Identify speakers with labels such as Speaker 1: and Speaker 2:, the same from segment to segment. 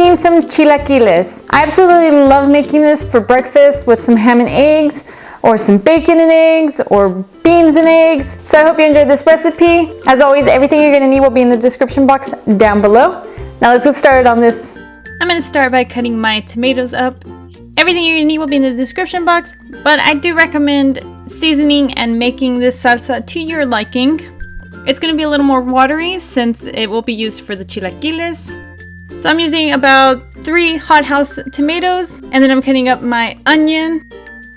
Speaker 1: making some chilaquiles. I absolutely love making this for breakfast with some ham and eggs, or some bacon and eggs, or beans and eggs. So I hope you enjoyed this recipe. As always, everything you're gonna need will be in the description box down below. Now let's get started on this.
Speaker 2: I'm gonna start by cutting my tomatoes up. Everything you're gonna need will be in the description box, but I do recommend seasoning and making this salsa to your liking. It's gonna be a little more watery since it will be used for the chilaquiles. So I'm using about 3 hothouse tomatoes, and then I'm cutting up my onion.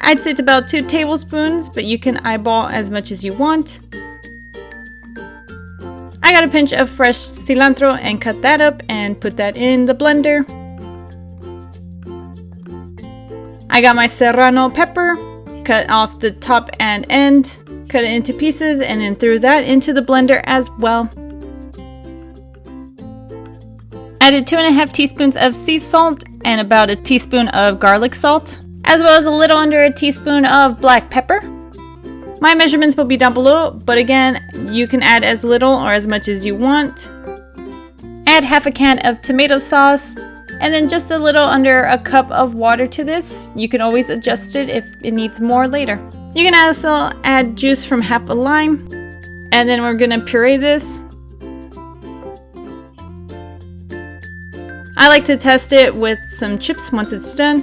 Speaker 2: I'd say it's about 2 tablespoons, but you can eyeball as much as you want. I got a pinch of fresh cilantro and cut that up and put that in the blender. I got my Serrano pepper, cut off the top and end, cut it into pieces, and then threw that into the blender as well. Added 2.5 teaspoons of sea salt and about a teaspoon of garlic salt, as well as a little under a teaspoon of black pepper. My measurements will be down below, but again, you can add as little or as much as you want. Add half a can of tomato sauce, and then just a little under a cup of water to this. You can always adjust it if it needs more later. You can also add juice from half a lime, and then we're gonna puree this. I like to test it with some chips once it's done.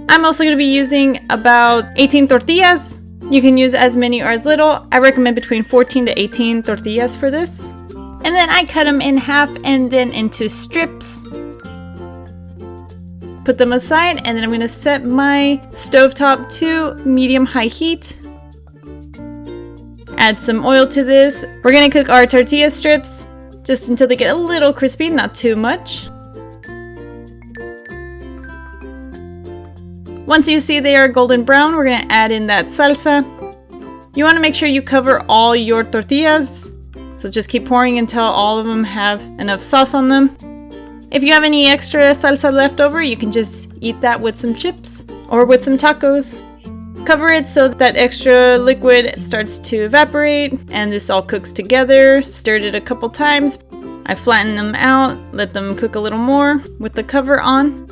Speaker 2: I'm also going to be using about 18 tortillas. You can use as many or as little. I recommend between 14 to 18 tortillas for this. And then I cut them in half and then into strips. Put them aside, and then I'm going to set my stovetop to medium-high heat. Add some oil to this. We're going to cook our tortilla strips just until they get a little crispy, not too much. Once you see they are golden brown, we're going to add in that salsa. You want to make sure you cover all your tortillas, so just keep pouring until all of them have enough sauce on them. If you have any extra salsa left over, you can just eat that with some chips or with some tacos. Cover it so that extra liquid starts to evaporate and this all cooks together. Stirred it a couple times. I flatten them out, let them cook a little more with the cover on.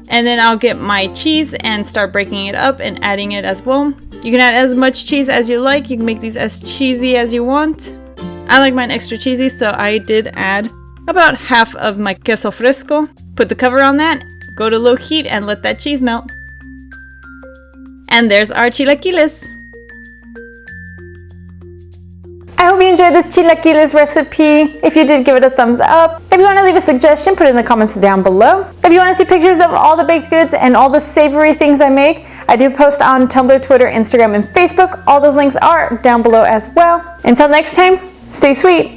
Speaker 2: And then I'll get my cheese and start breaking it up and adding it as well. You can add as much cheese as you like. You can make these as cheesy as you want. I like mine extra cheesy, so I did add about half of my Queso Fresco. Put the cover on that, go to low heat, and let that cheese melt. And there's our chilaquiles.
Speaker 1: I hope you enjoyed this chilaquiles recipe. If you did, give it a thumbs up. If you want to leave a suggestion, put it in the comments down below. If you want to see pictures of all the baked goods and all the savory things I make, I do post on Tumblr, Twitter, Instagram, and Facebook. All those links are down below as well. Until next time, stay sweet.